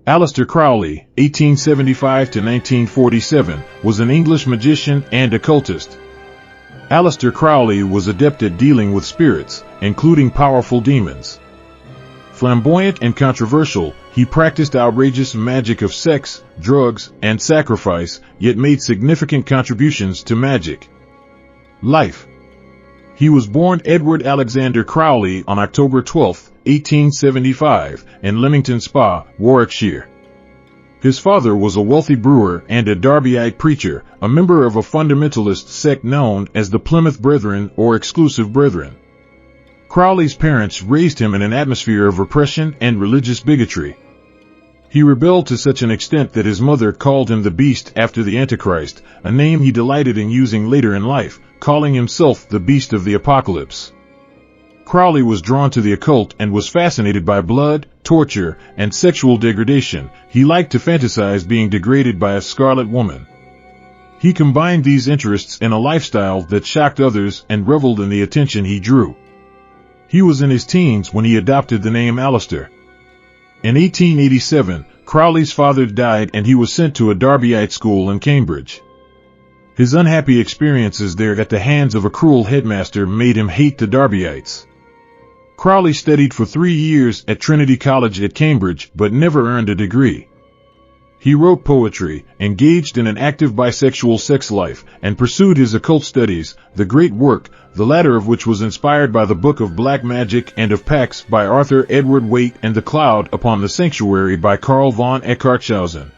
Aleister Crowley, 1875 to 1947, was an English magician and occultist. Aleister Crowley was adept at dealing with spirits, including powerful demons. Flamboyant and controversial, he practiced outrageous magic of sex, drugs, and sacrifice, yet made significant contributions to magic. Life. He was born Edward Alexander Crowley on October 12, 1875, in Leamington Spa, Warwickshire. His father was a wealthy brewer and a Darbyite preacher, a member of a fundamentalist sect known as the Plymouth Brethren or Exclusive Brethren. Crowley's parents raised him in an atmosphere of repression and religious bigotry. He rebelled to such an extent that his mother called him the Beast after the Antichrist, a name he delighted in using later in life, calling himself the Beast of the Apocalypse. Crowley was drawn to the occult and was fascinated by blood, torture, and sexual degradation. He liked to fantasize being degraded by a scarlet woman. He combined these interests in a lifestyle that shocked others and reveled in the attention he drew. He was in his teens when he adopted the name Aleister. In 1887, Crowley's father died and he was sent to a Darbyite school in Cambridge. His unhappy experiences there at the hands of a cruel headmaster made him hate the Darbyites. Crowley studied for 3 years at Trinity College at Cambridge but never earned a degree. He wrote poetry, engaged in an active bisexual sex life, and pursued his occult studies, the great work, the latter of which was inspired by the Book of Black Magic and of Pax by Arthur Edward Waite and The Cloud Upon the Sanctuary by Karl von Eckartshausen.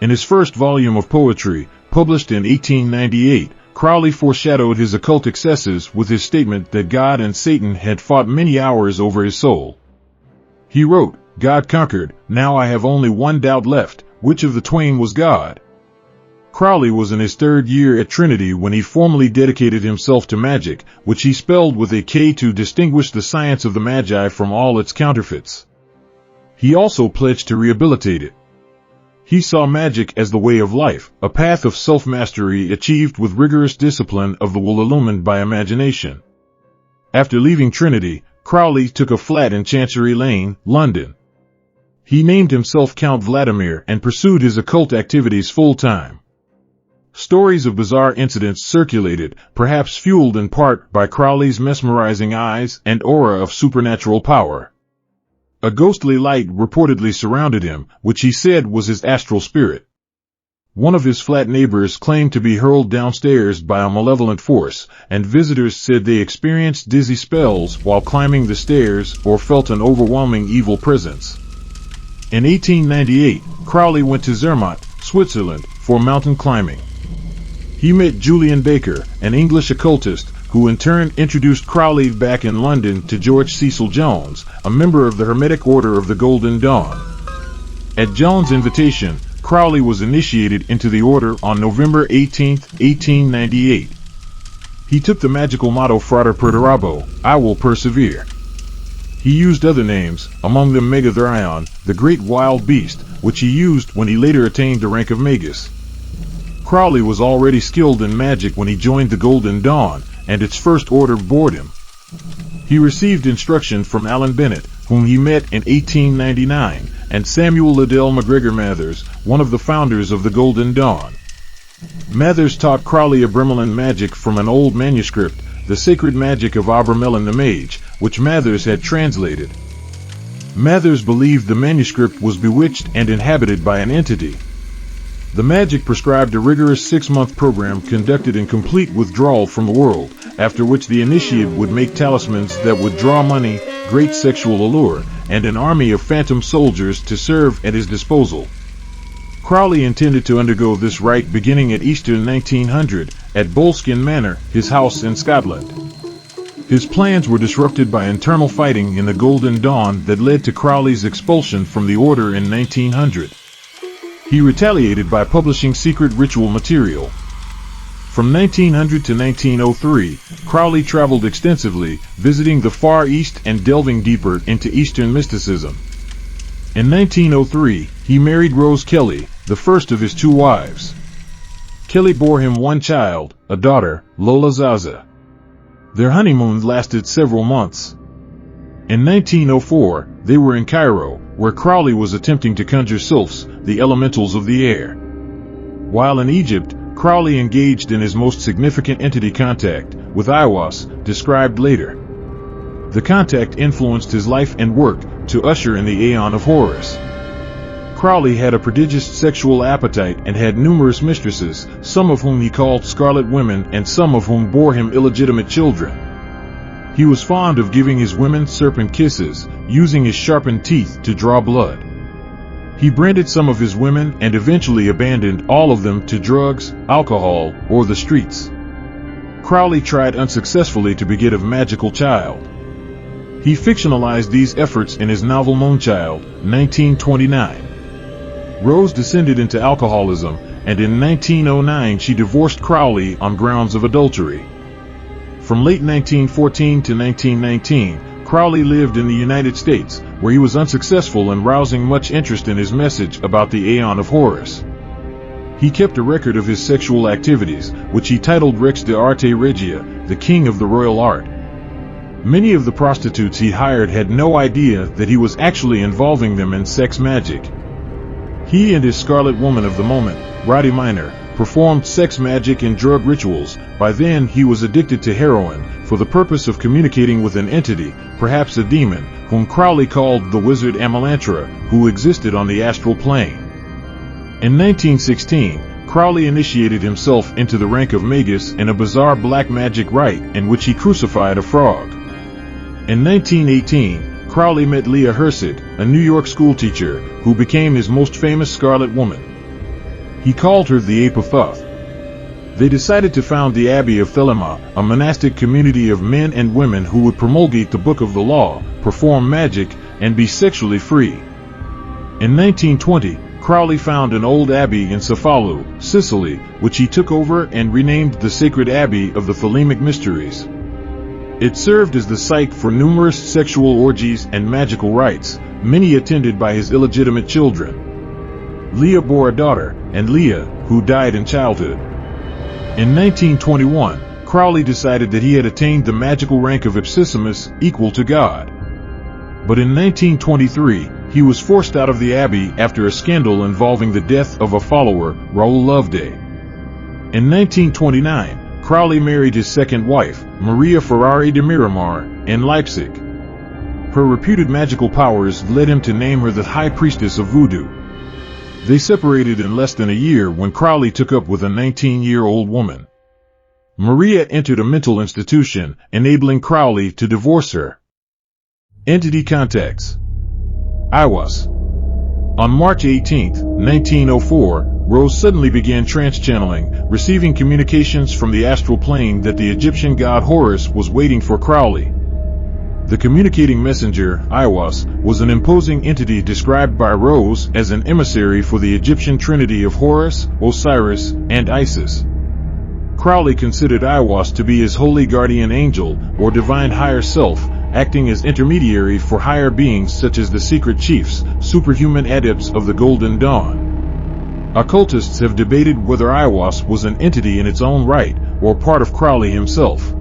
In his first volume of poetry, published in 1898, Crowley foreshadowed his occult excesses with his statement that God and Satan had fought many hours over his soul. He wrote, "God conquered, now I have only one doubt left, which of the twain was God?" Crowley was in his 3rd year at Trinity when he formally dedicated himself to magic, which he spelled with a K to distinguish the science of the Magi from all its counterfeits. He also pledged to rehabilitate it. He saw magic as the way of life, a path of self-mastery achieved with rigorous discipline of the will illumined by imagination. After leaving Trinity, Crowley took a flat in Chancery Lane, London. He named himself Count Vladimir and pursued his occult activities full-time. Stories of bizarre incidents circulated, perhaps fueled in part by Crowley's mesmerizing eyes and aura of supernatural power. A ghostly light reportedly surrounded him, which he said was his astral spirit. One of his flat neighbors claimed to be hurled downstairs by a malevolent force, and visitors said they experienced dizzy spells while climbing the stairs or felt an overwhelming evil presence. In 1898, Crowley went to Zermatt, Switzerland, for mountain climbing. He met Julian Baker, an English occultist, who in turn introduced Crowley back in London to George Cecil Jones, a member of the Hermetic Order of the Golden Dawn. At Jones' invitation, Crowley was initiated into the order on November 18, 1898. He took the magical motto Frater Perderabo, I will persevere. He used other names, among them Megatherion, the great wild beast, which he used when he later attained the rank of Magus. Crowley was already skilled in magic when he joined the Golden Dawn, and its first order bored him. He received instruction from Alan Bennett, whom he met in 1899, and Samuel Liddell MacGregor Mathers, one of the founders of the Golden Dawn. Mathers taught Crowley Abramelin magic from an old manuscript, The Sacred Magic of Abramelin the Mage, which Mathers had translated. Mathers believed the manuscript was bewitched and inhabited by an entity. The magic prescribed a rigorous 6-month program conducted in complete withdrawal from the world, after which the initiate would make talismans that would draw money, great sexual allure, and an army of phantom soldiers to serve at his disposal. Crowley intended to undergo this rite beginning at Easter 1900, at Boleskine Manor, his house in Scotland. His plans were disrupted by internal fighting in the Golden Dawn that led to Crowley's expulsion from the order in 1900. He retaliated by publishing secret ritual material. From 1900 to 1903, Crowley traveled extensively, visiting the Far East and delving deeper into Eastern mysticism. In 1903, he married Rose Kelly, the first of his 2 wives. Kelly bore him 1 child, a daughter, Lola Zaza. Their honeymoon lasted several months. In 1904, they were in Cairo, where Crowley was attempting to conjure sylphs, the elementals of the air. While in Egypt, Crowley engaged in his most significant entity contact with Aiwass, described later. The contact influenced his life and work to usher in the Aeon of Horus. Crowley had a prodigious sexual appetite and had numerous mistresses, some of whom he called scarlet women and some of whom bore him illegitimate children. He was fond of giving his women serpent kisses, using his sharpened teeth to draw blood. He branded some of his women and eventually abandoned all of them to drugs, alcohol, or the streets. Crowley tried unsuccessfully to beget a magical child. He fictionalized these efforts in his novel Moonchild, 1929. Rose descended into alcoholism, and in 1909 she divorced Crowley on grounds of adultery. From late 1914 to 1919, Crowley lived in the United States, where he was unsuccessful in rousing much interest in his message about the Aeon of Horus. He kept a record of his sexual activities, which he titled Rex de Arte Regia, the king of the royal art. Many of the prostitutes he hired had no idea that he was actually involving them in sex magic. He and his scarlet woman of the moment, Roddy Minor, performed sex magic and drug rituals. By then he was addicted to heroin, for the purpose of communicating with an entity, perhaps a demon, whom Crowley called the wizard Amalantra, who existed on the astral plane. In 1916, Crowley initiated himself into the rank of Magus in a bizarre black magic rite in which he crucified a frog. In 1918, Crowley met Leah Hersid, a New York schoolteacher, who became his most famous scarlet woman. He called her the Ape of Thoth. They decided to found the Abbey of Thelema, a monastic community of men and women who would promulgate the Book of the Law, perform magic, and be sexually free. In 1920, Crowley found an old abbey in Cefalu, Sicily, which he took over and renamed the Sacred Abbey of the Thelemic Mysteries. It served as the site for numerous sexual orgies and magical rites, many attended by his illegitimate children. Leah bore a daughter, and Leah, who died in childhood. In 1921, Crowley decided that he had attained the magical rank of Ipsissimus, equal to God. But in 1923, he was forced out of the abbey after a scandal involving the death of a follower, Raoul Loveday. In 1929, Crowley married his second wife, Maria Ferrari de Miramar, in Leipzig. Her reputed magical powers led him to name her the High Priestess of Voodoo. They separated in less than a year when Crowley took up with a 19-year-old woman. Maria entered a mental institution, enabling Crowley to divorce her. Entity contacts. Aiwass. On March 18, 1904, Rose suddenly began trance-channeling, receiving communications from the astral plane that the Egyptian god Horus was waiting for Crowley. The communicating messenger, Aiwass, was an imposing entity described by Rose as an emissary for the Egyptian trinity of Horus, Osiris, and Isis. Crowley considered Aiwass to be his holy guardian angel, or divine higher self, acting as intermediary for higher beings such as the secret chiefs, superhuman adepts of the Golden Dawn. Occultists have debated whether Aiwass was an entity in its own right, or part of Crowley himself.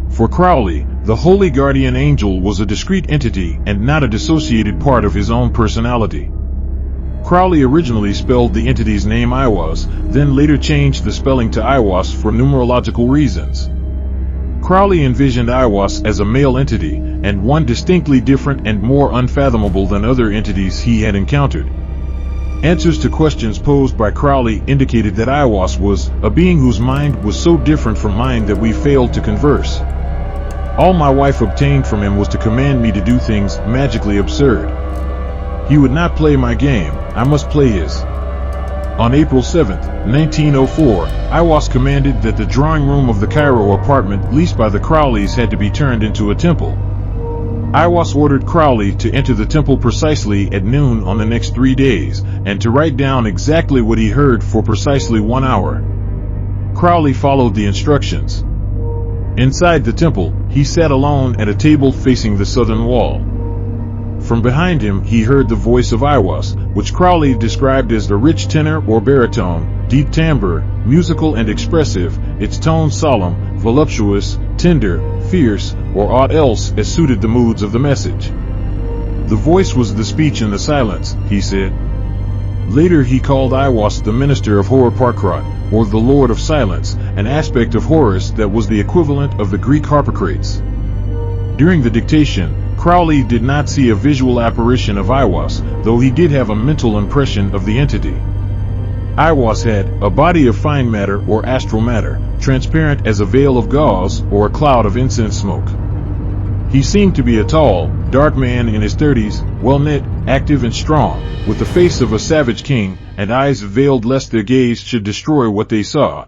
For Crowley, the holy guardian angel was a discrete entity and not a dissociated part of his own personality. Crowley originally spelled the entity's name Aiwass, then later changed the spelling to Aiwass for numerological reasons. Crowley envisioned Aiwass as a male entity, and one distinctly different and more unfathomable than other entities he had encountered. Answers to questions posed by Crowley indicated that Aiwass was a being whose mind was so different from mine that we failed to converse. All my wife obtained from him was to command me to do things magically absurd. He would not play my game, I must play his. On April 7, 1904, Aiwass commanded that the drawing room of the Cairo apartment leased by the Crowleys had to be turned into a temple. Aiwass ordered Crowley to enter the temple precisely at noon on the next 3 days, and to write down exactly what he heard for precisely 1 hour. Crowley followed the instructions. Inside the temple, he sat alone at a table facing the southern wall. From behind him, he heard the voice of Aiwass, which Crowley described as a rich tenor or baritone, deep timbre, musical and expressive, its tone solemn, voluptuous, tender, fierce, or aught else as suited the moods of the message. The voice was the speech in the silence, he said. Later he called Aiwass the minister of Horus, or the Lord of Silence, an aspect of Horus that was the equivalent of the Greek Harpocrates. During the dictation, Crowley did not see a visual apparition of Aiwass, though he did have a mental impression of the entity. Aiwass had a body of fine matter or astral matter, transparent as a veil of gauze or a cloud of incense smoke. He seemed to be a tall, dark man in his 30s, well-knit, active and strong, with the face of a savage king, and eyes veiled lest their gaze should destroy what they saw.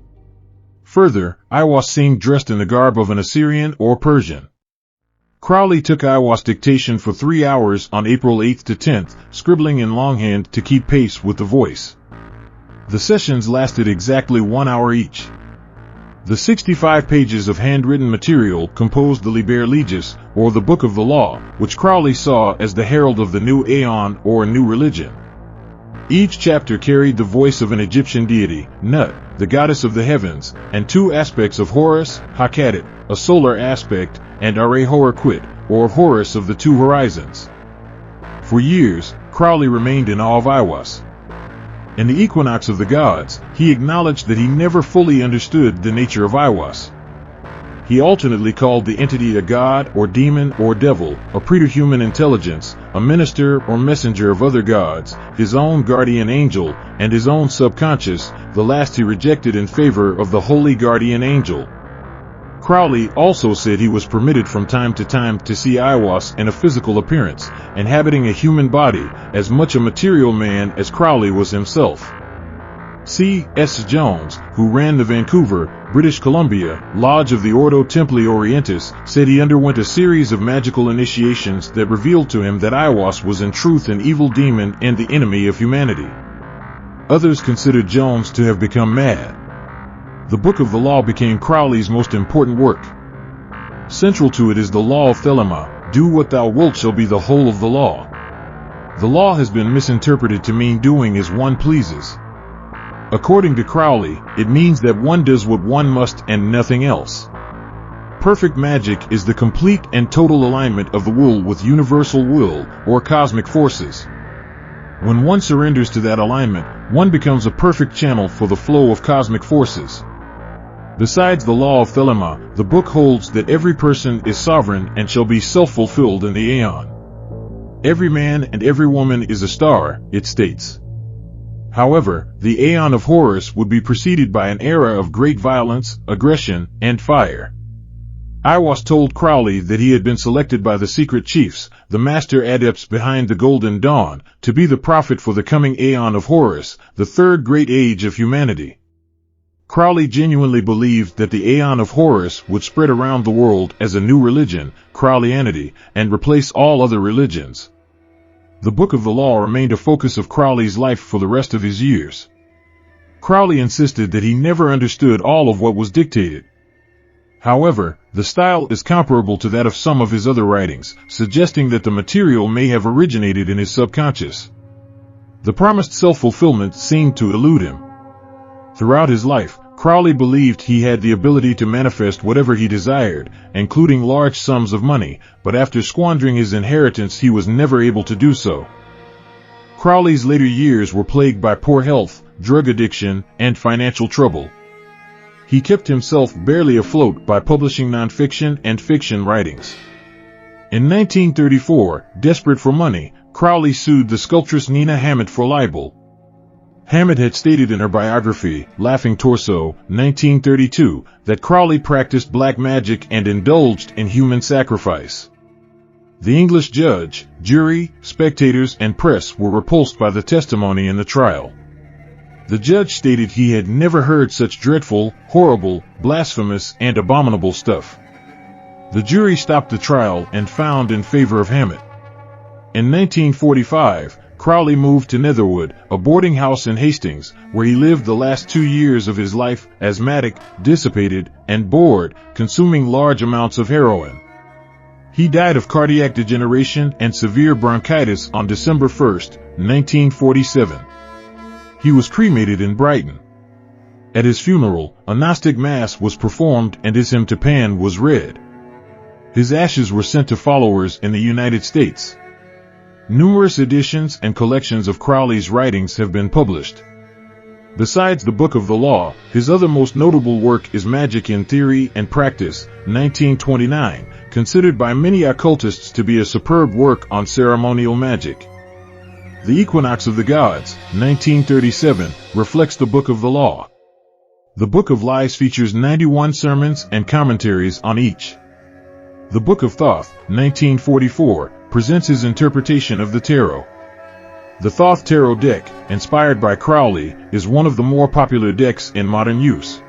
Further, Aiwass seemed dressed in the garb of an Assyrian or Persian. Crowley took Aiwass' dictation for 3 hours on April 8th to 10th, scribbling in longhand to keep pace with the voice. The sessions lasted exactly 1 hour each. The 65 pages of handwritten material composed the Liber Legis, or the Book of the Law, which Crowley saw as the herald of the new Aeon or a new religion. Each chapter carried the voice of an Egyptian deity, Nut, the goddess of the heavens, and 2 aspects of Horus, Hakatit, a solar aspect, and Are-Hora-Quit, or Horus of the 2 horizons. For years, Crowley remained in awe of Aiwass. In the Equinox of the Gods, he acknowledged that he never fully understood the nature of Aiwass. He alternately called the entity a god or demon or devil, a preterhuman intelligence, a minister or messenger of other gods, his own guardian angel, and his own subconscious, the last he rejected in favor of the holy guardian angel. Crowley also said he was permitted from time to see Aiwass in a physical appearance, inhabiting a human body, as much a material man as Crowley was himself. C. S. Jones, who ran the Vancouver, British Columbia, Lodge of the Ordo Templi Orientis, said he underwent a series of magical initiations that revealed to him that Aiwass was in truth an evil demon and the enemy of humanity. Others considered Jones to have become mad. The Book of the Law became Crowley's most important work. Central to it is the law of Thelema, do what thou wilt shall be the whole of the law. The law has been misinterpreted to mean doing as one pleases. According to Crowley, it means that one does what one must and nothing else. Perfect magic is the complete and total alignment of the will with universal will, or cosmic forces. When one surrenders to that alignment, one becomes a perfect channel for the flow of cosmic forces. Besides the law of Thelema, the book holds that every person is sovereign and shall be self-fulfilled in the Aeon. Every man and every woman is a star, it states. However, the Aeon of Horus would be preceded by an era of great violence, aggression, and fire. Aiwass told Crowley that he had been selected by the secret chiefs, the master adepts behind the Golden Dawn, to be the prophet for the coming Aeon of Horus, the 3rd great age of humanity. Crowley genuinely believed that the Aeon of Horus would spread around the world as a new religion, Crowleyanity, and replace all other religions. The Book of the Law remained a focus of Crowley's life for the rest of his years. Crowley insisted that he never understood all of what was dictated. However, the style is comparable to that of some of his other writings, suggesting that the material may have originated in his subconscious. The promised self-fulfillment seemed to elude him. Throughout his life, Crowley believed he had the ability to manifest whatever he desired, including large sums of money, but after squandering his inheritance he was never able to do so. Crowley's later years were plagued by poor health, drug addiction, and financial trouble. He kept himself barely afloat by publishing nonfiction and fiction writings. In 1934, desperate for money, Crowley sued the sculptress Nina Hammett for libel. Hammett had stated in her biography, Laughing Torso, 1932, that Crowley practiced black magic and indulged in human sacrifice. The English judge, jury, spectators, and press were repulsed by the testimony in the trial. The judge stated he had never heard such dreadful, horrible, blasphemous, and abominable stuff. The jury stopped the trial and found in favor of Hammett. In 1945, Crowley moved to Netherwood, a boarding house in Hastings, where he lived the last 2 years of his life, asthmatic, dissipated, and bored, consuming large amounts of heroin. He died of cardiac degeneration and severe bronchitis on December 1, 1947. He was cremated in Brighton. At his funeral, a Gnostic Mass was performed and his hymn to Pan was read. His ashes were sent to followers in the United States. Numerous editions and collections of Crowley's writings have been published. Besides the Book of the Law, his other most notable work is Magic in Theory and Practice, 1929, considered by many occultists to be a superb work on ceremonial magic. The Equinox of the Gods, 1937, reflects the Book of the Law. The Book of Lies features 91 sermons and commentaries on each. The Book of Thoth, 1944, presents his interpretation of the tarot. The Thoth Tarot deck, inspired by Crowley, is one of the more popular decks in modern use.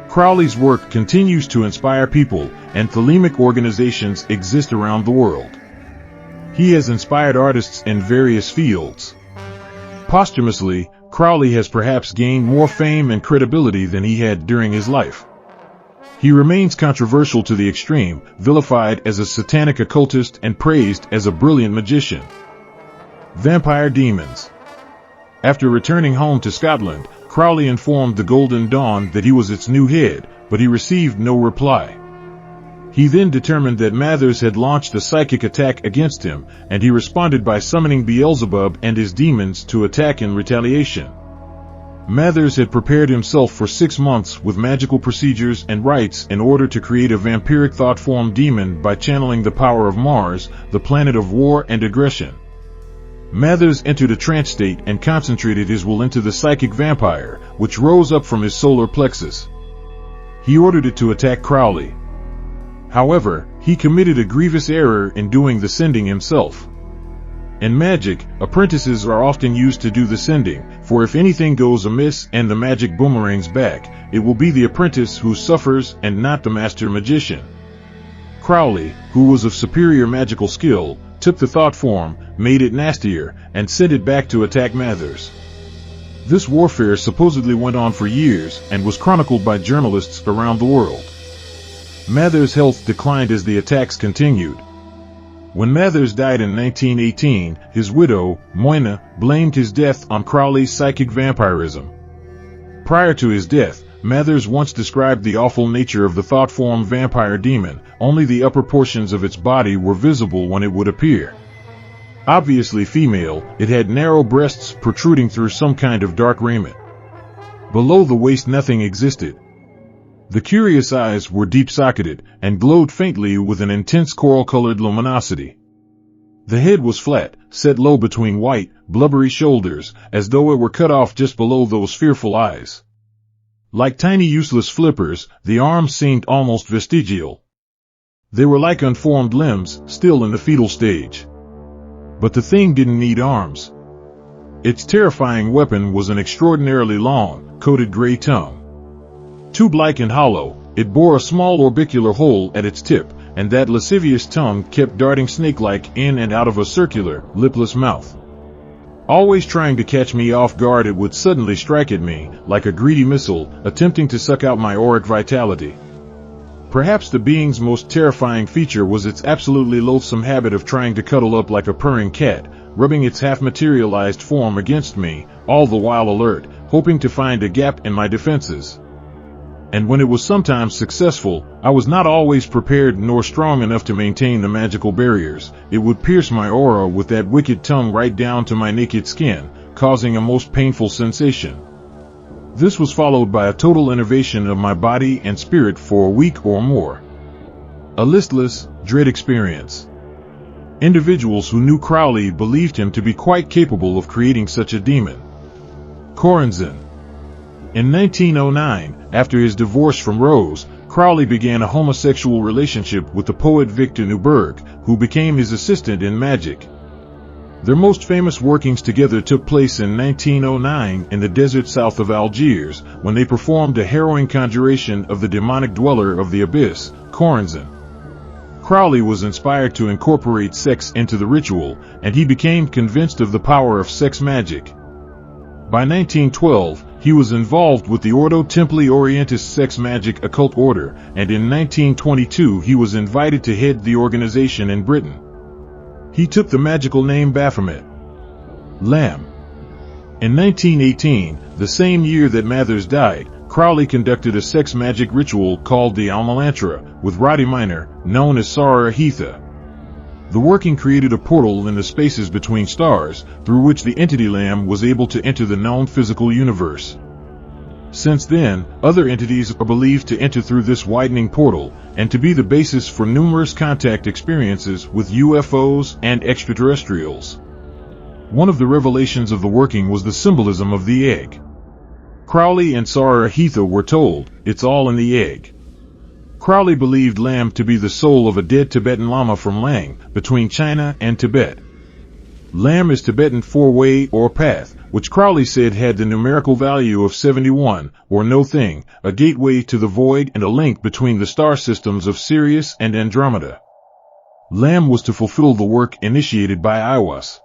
Crowley's work continues to inspire people, and thelemic organizations exist around the world. He has inspired artists in various fields. Posthumously, Crowley has perhaps gained more fame and credibility than he had during his life. He remains controversial to the extreme, vilified as a satanic occultist and praised as a brilliant magician. Vampire demons. After returning home to Scotland, Crowley informed the Golden Dawn that he was its new head, but he received no reply. He then determined that Mathers had launched a psychic attack against him, and he responded by summoning Beelzebub and his demons to attack in retaliation. Mathers had prepared himself for 6 months with magical procedures and rites in order to create a vampiric thought-form demon by channeling the power of Mars, the planet of war and aggression. Mathers entered a trance state and concentrated his will into the psychic vampire, which rose up from his solar plexus. He ordered it to attack Crowley. However, he committed a grievous error in doing the sending himself. In magic, apprentices are often used to do the sending, for if anything goes amiss and the magic boomerangs back, it will be the apprentice who suffers and not the master magician. Crowley, who was of superior magical skill, took the thought form, made it nastier, and sent it back to attack Mathers. This warfare supposedly went on for years and was chronicled by journalists around the world. Mathers' health declined as the attacks continued. When Mathers died in 1918, his widow, Moina, blamed his death on Crowley's psychic vampirism. Prior to his death, Mathers once described the awful nature of the thought-form vampire demon. Only the upper portions of its body were visible when it would appear. Obviously female, it had narrow breasts protruding through some kind of dark raiment. Below the waist nothing existed. The curious eyes were deep-socketed and glowed faintly with an intense coral-colored luminosity. The head was flat, set low between white, blubbery shoulders, as though it were cut off just below those fearful eyes. Like tiny useless flippers, the arms seemed almost vestigial. They were like unformed limbs, still in the fetal stage. But the thing didn't need arms. Its terrifying weapon was an extraordinarily long, coated gray tongue. Tube-like and hollow, it bore a small orbicular hole at its tip, and that lascivious tongue kept darting snake-like in and out of a circular, lipless mouth. Always trying to catch me off guard, it would suddenly strike at me, like a greedy missile, attempting to suck out my auric vitality. Perhaps the being's most terrifying feature was its absolutely loathsome habit of trying to cuddle up like a purring cat, rubbing its half-materialized form against me, all the while alert, hoping to find a gap in my defenses. And when it was sometimes successful, I was not always prepared nor strong enough to maintain the magical barriers. It would pierce my aura with that wicked tongue right down to my naked skin, causing a most painful sensation. This was followed by a total innervation of my body and spirit for a week or more. A listless, dread experience. Individuals who knew Crowley believed him to be quite capable of creating such a demon. Corinzin. In 1909, after his divorce from Rose, Crowley began a homosexual relationship with the poet Victor Neuburg, who became his assistant in magic. Their most famous workings together took place in 1909 in the desert south of Algiers, when they performed a harrowing conjuration of the demonic dweller of the abyss, Corinzin. Crowley was inspired to incorporate sex into the ritual, and he became convinced of the power of sex magic. By 1912, he was involved with the Ordo Templi Orientis sex magic occult order, and in 1922 he was invited to head the organization in Britain. He took the magical name Baphomet. Lamb. In 1918, the same year that Mathers died, Crowley conducted a sex magic ritual called the Almalantra, with Roddy Minor, known as Sarah Heatha. The working created a portal in the spaces between stars, through which the entity Lamb was able to enter the known physical universe. Since then, other entities are believed to enter through this widening portal, and to be the basis for numerous contact experiences with UFOs and extraterrestrials. One of the revelations of the working was the symbolism of the egg. Crowley and Sarahitha were told, "It's all in the egg." Crowley believed Lamb to be the soul of a dead Tibetan Lama from Lang, between China and Tibet. Lamb is Tibetan four-way or path, which Crowley said had the numerical value of 71, or no thing, a gateway to the void and a link between the star systems of Sirius and Andromeda. Lamb was to fulfill the work initiated by Aiwass.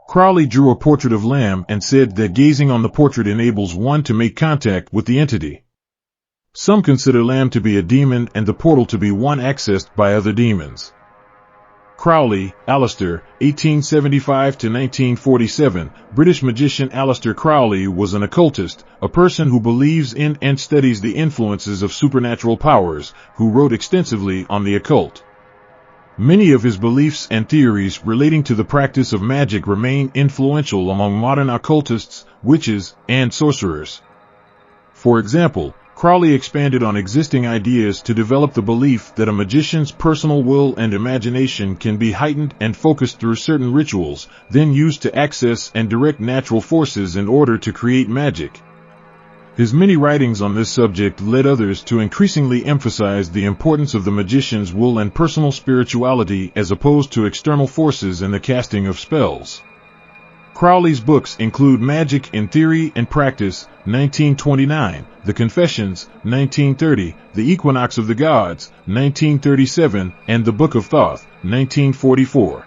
Crowley drew a portrait of Lamb and said that gazing on the portrait enables one to make contact with the entity. Some consider Lamb to be a demon and the portal to be one accessed by other demons. Crowley, Aleister, 1875 to 1947. British magician Aleister Crowley was an occultist, a person who believes in and studies the influences of supernatural powers, who wrote extensively on the occult. Many of his beliefs and theories relating to the practice of magic remain influential among modern occultists, witches, and sorcerers. For example, Crowley expanded on existing ideas to develop the belief that a magician's personal will and imagination can be heightened and focused through certain rituals, then used to access and direct natural forces in order to create magic. His many writings on this subject led others to increasingly emphasize the importance of the magician's will and personal spirituality as opposed to external forces and the casting of spells. Crowley's books include Magic in Theory and Practice, 1929, The Confessions, 1930, The Equinox of the Gods, 1937, and The Book of Thoth, 1944.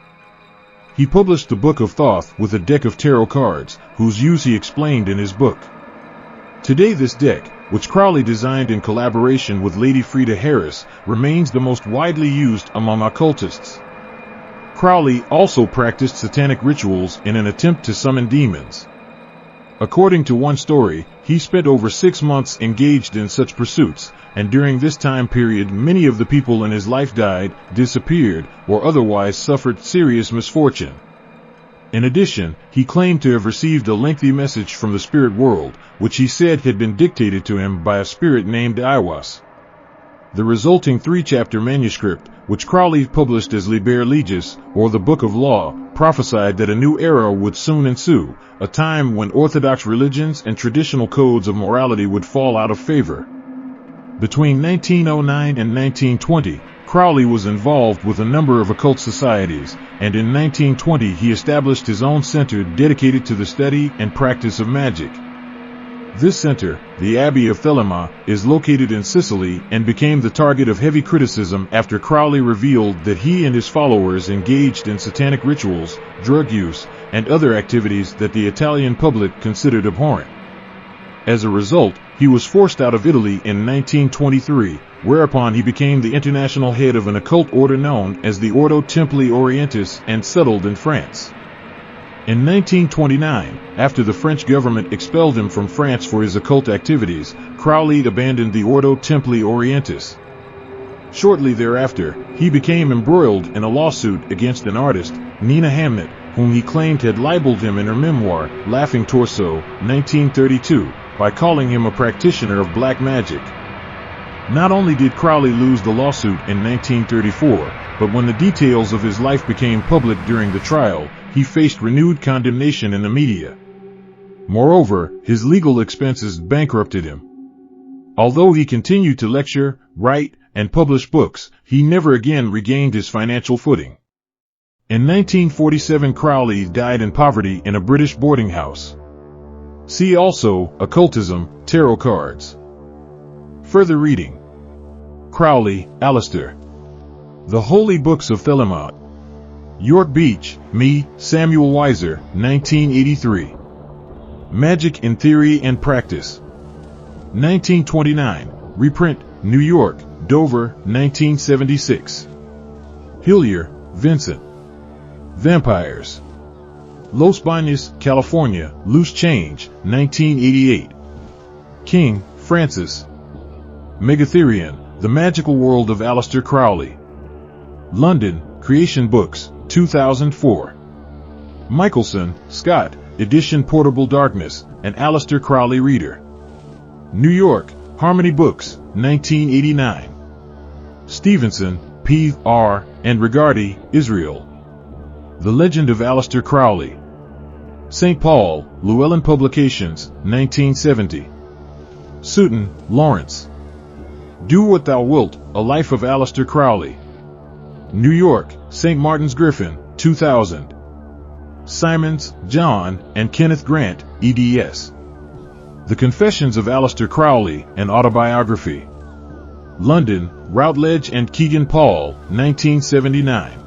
He published the Book of Thoth with a deck of tarot cards, whose use he explained in his book. Today this deck, which Crowley designed in collaboration with Lady Frida Harris, remains the most widely used among occultists. Crowley also practiced satanic rituals in an attempt to summon demons. According to one story, he spent over 6 months engaged in such pursuits, and during this time period many of the people in his life died, disappeared, or otherwise suffered serious misfortune. In addition, he claimed to have received a lengthy message from the spirit world, which he said had been dictated to him by a spirit named Aiwass. The resulting 3-chapter manuscript, which Crowley published as Liber Legis, or the Book of Law, prophesied that a new era would soon ensue, a time when orthodox religions and traditional codes of morality would fall out of favor. Between 1909 and 1920, Crowley was involved with a number of occult societies, and in 1920 he established his own center dedicated to the study and practice of magic. This center, the Abbey of Thelema, is located in Sicily and became the target of heavy criticism after Crowley revealed that he and his followers engaged in satanic rituals, drug use, and other activities that the Italian public considered abhorrent. As a result, he was forced out of Italy in 1923, whereupon he became the international head of an occult order known as the Ordo Templi Orientis and settled in France. In 1929, after the French government expelled him from France for his occult activities, Crowley abandoned the Ordo Templi Orientis. Shortly thereafter, he became embroiled in a lawsuit against an artist, Nina Hamnet, whom he claimed had libeled him in her memoir, Laughing Torso, 1932, by calling him a practitioner of black magic. Not only did Crowley lose the lawsuit in 1934, but when the details of his life became public during the trial, he faced renewed condemnation in the media. Moreover, his legal expenses bankrupted him. Although he continued to lecture, write, and publish books, he never again regained his financial footing. In 1947, Crowley died in poverty in a British boarding house. See also, Occultism, Tarot Cards. Further reading. Crowley, Aleister. The Holy Books of Thelema. York Beach, me, Samuel Weiser, 1983. Magic in Theory and Practice. 1929. Reprint, New York, Dover, 1976. Hillier, Vincent. Vampires. Los Baños, California, Loose Change, 1988. King, Francis. Megatherion, The Magical World of Aleister Crowley. London, Creation Books, 2004. Michelson, Scott, Edition Portable Darkness, an Aleister Crowley Reader. New York, Harmony Books, 1989. Stevenson, P. R., and Rigardi, Israel. The Legend of Aleister Crowley. St. Paul, Llewellyn Publications, 1970. Sutton, Lawrence. Do What Thou Wilt, A Life of Aleister Crowley. New York, St. Martin's Griffin, 2000. Simons, John, and Kenneth Grant, eds. The Confessions of Aleister Crowley, an Autobiography. London, Routledge and Kegan Paul, 1979.